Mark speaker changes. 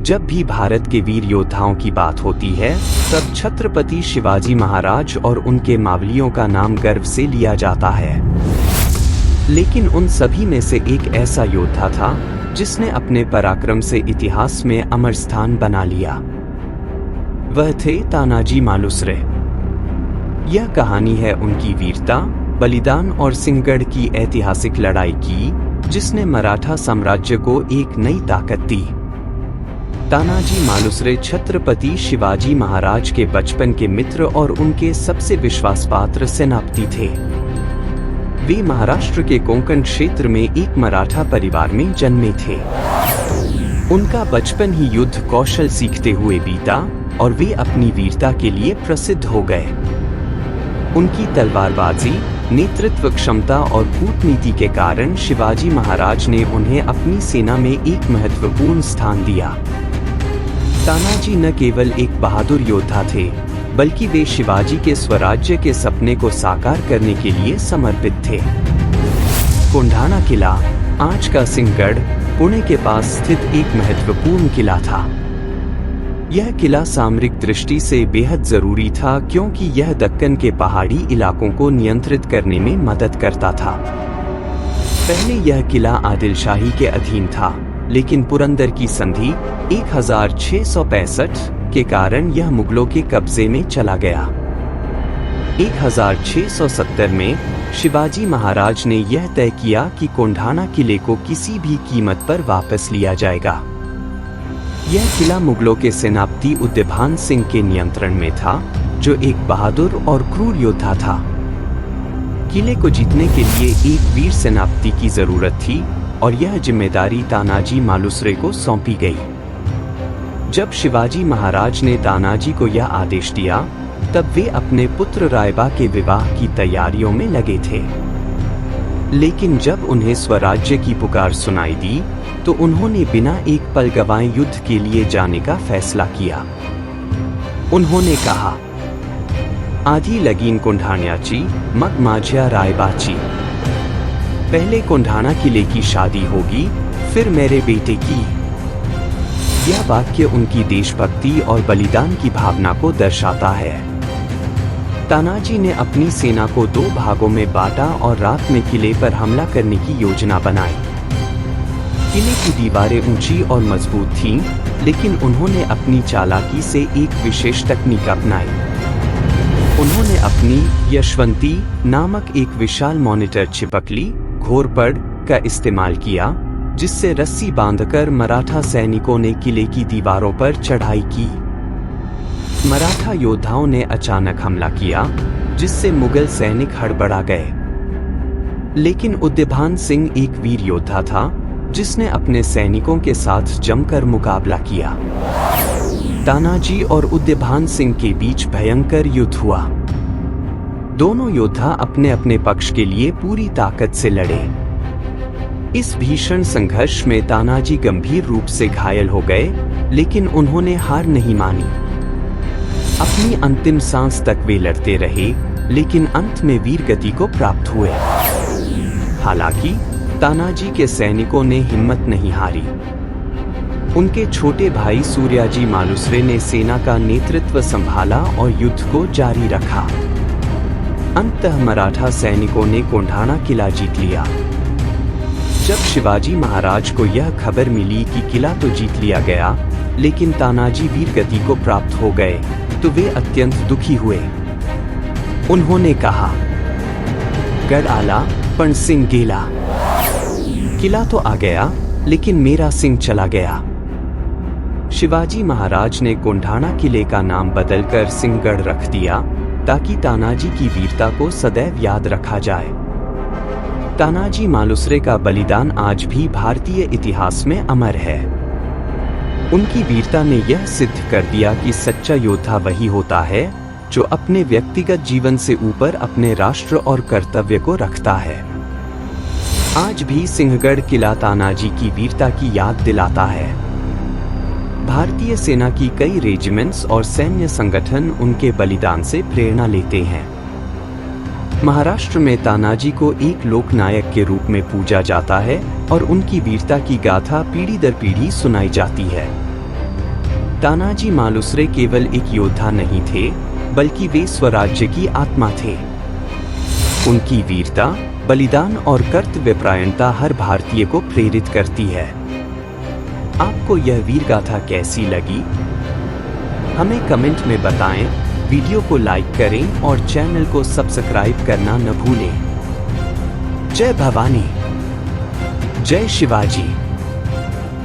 Speaker 1: जब भी भारत के वीर योद्धाओं की बात होती है तब छत्रपति शिवाजी महाराज और उनके मावलियों का नाम गर्व से लिया जाता है। लेकिन उन सभी में से एक ऐसा योद्धा था जिसने अपने पराक्रम से इतिहास में अमर स्थान बना लिया। वह थे तानाजी मालुसरे। यह कहानी है उनकी वीरता, बलिदान और सिंहगढ़ की ऐतिहासिक लड़ाई की, जिसने मराठा साम्राज्य को एक नई ताकत दी। तानाजी मालुसरे छत्रपति शिवाजी महाराज के बचपन के मित्र और उनके सबसे विश्वासपात्र सेनापति थे। वे महाराष्ट्र के कोंकण क्षेत्र में एक मराठा परिवार में जन्मे थे। उनका बचपन ही युद्ध कौशल सीखते हुए बीता और वे अपनी वीरता के लिए प्रसिद्ध हो गए। उनकी तलवारबाजी, नेतृत्व क्षमता और कूटनीति के कारण शिवाजी महाराज ने उन्हें अपनी सेना में एक महत्वपूर्ण स्थान दिया। तानाजी न केवल एक बहादुर योद्धा थे, बल्कि वे शिवाजी के स्वराज्य के सपने को साकार करने के लिए समर्पित थे। कोंढाणा किला, आज का सिंहगढ़, पुणे के पास स्थित एक महत्वपूर्ण किला था। यह किला सामरिक दृष्टि से बेहद जरूरी था क्योंकि यह दक्कन के पहाड़ी इलाकों को नियंत्रित करने में मदद करता था। पहले यह किला आदिल शाही के अधीन था, लेकिन पुरंदर की संधि 1665 के कारण यह मुगलों के कब्जे में चला गया। 1670 में शिवाजी महाराज ने यह तय किया कि कोंढाणा किले को किसी भी कीमत पर वापस लिया जाएगा। यह किला मुगलों के सेनापति उद्यभान सिंह के नियंत्रण में था, जो एक बहादुर और क्रूर योद्धा था। किले को जीतने के लिए एक वीर सेनापति की जरूरत थी और यह जिम्मेदारी तानाजी मालुसरे को सौंपी गई। जब शिवाजी महाराज ने तानाजी को यह आदेश दिया, तब वे अपने पुत्र रायबा के विवाह की तैयारियों में लगे थे। लेकिन जब उन्हें स्वराज्य की पुकार सुनाई दी, तो उन्होंने बिना एक पल गंवाए युद्ध के लिए जाने का फैसला किया। उन्होंने कहा, आधी लगीन कोंढाण्याची, मग माझ्या रायबाची। पहले कोंढाणा किले की शादी होगी, फिर मेरे बेटे की। यह वाक्य उनकी देशभक्ति और बलिदान की भावना को दर्शाता है। तानाजी ने अपनी सेना को 2 भागों में बांटा और रात में किले पर हमला करने की योजना बनाई। किले की दीवारें ऊंची और मजबूत थीं, लेकिन उन्होंने अपनी चालाकी से एक विशेष तकनीक अपनाई। उन्होंने अपनी यशवंती नामक एक विशाल मॉनिटर छिपकली घोरपड़ का इस्तेमाल किया, जिससे रस्सी बांधकर मराठा सैनिकों ने किले की दीवारों पर चढ़ाई की। मराठा योद्धाओं ने अचानक हमला किया, जिससे मुगल सैनिक हड़बड़ा गए। लेकिन उद्यभान सिंह एक वीर योद्धा था, जिसने अपने सैनिकों के साथ जमकर मुकाबला किया। तानाजी और उद्यभान सिंह के बीच भयंकर युद्ध हुआ। दोनों योद्धा अपने अपने पक्ष के लिए पूरी ताकत से लड़े। इस भीषण संघर्ष में तानाजी गंभीर रूप से घायल हो गए, लेकिन उन्होंने हार नहीं मानी। अपनी अंतिम सांस तक वे लड़ते रहे, लेकिन अंत में वीर गति को प्राप्त हुए। हालांकि तानाजी के सैनिकों ने हिम्मत नहीं हारी। उनके छोटे भाई सूर्याजी मालुसरे ने सेना का नेतृत्व संभाला और युद्ध को जारी रखा। अंततः मराठा सैनिकों ने कोंढाणा किला जीत लिया। जब शिवाजी महाराज को यह खबर मिली कि किला तो जीत लिया गया, लेकिन तानाजी वीर गति को प्राप्त हो गए, तो वे अत्यंत दुखी हुए। उन्होंने कहा, गढ़ आला पण सिंह गेला। किला तो आ गया, लेकिन मेरा सिंह चला गया। शिवाजी महाराज ने कोंढाणा किले का नाम बदलकर सिंहगढ़ रख दिया, ताकि तानाजी की वीरता को सदैव याद रखा जाए। तानाजी मालुसरे का बलिदान आज भी भारतीय इतिहास में अमर है। उनकी वीरता ने यह सिद्ध कर दिया कि सच्चा योद्धा वही होता है जो अपने व्यक्तिगत जीवन से ऊपर अपने राष्ट्र और कर्तव्य को रखता है। आज भी सिंहगढ़ किला तानाजी की वीरता की याद दिलाता है। भारतीय सेना की कई रेजिमेंट्स और सैन्य संगठन उनके बलिदान से प्रेरणा लेते हैं। महाराष्ट्र में तानाजी को एक लोकनायक के रूप में पूजा जाता है और उनकी वीरता की गाथा पीढ़ी दर पीढ़ी सुनाई जाती है। तानाजी मालुसरे केवल एक योद्धा नहीं थे, बल्कि वे स्वराज्य की आत्मा थे। उनकी वीरता, बलिदान और कर्तव्यपरायणता हर भारतीय को प्रेरित करती है। आपको यह वीर गाथा कैसी लगी? हमें कमेंट में बताएं, वीडियो को लाइक करें और चैनल को सब्सक्राइब करना न भूलें। जय भवानी, जय शिवाजी।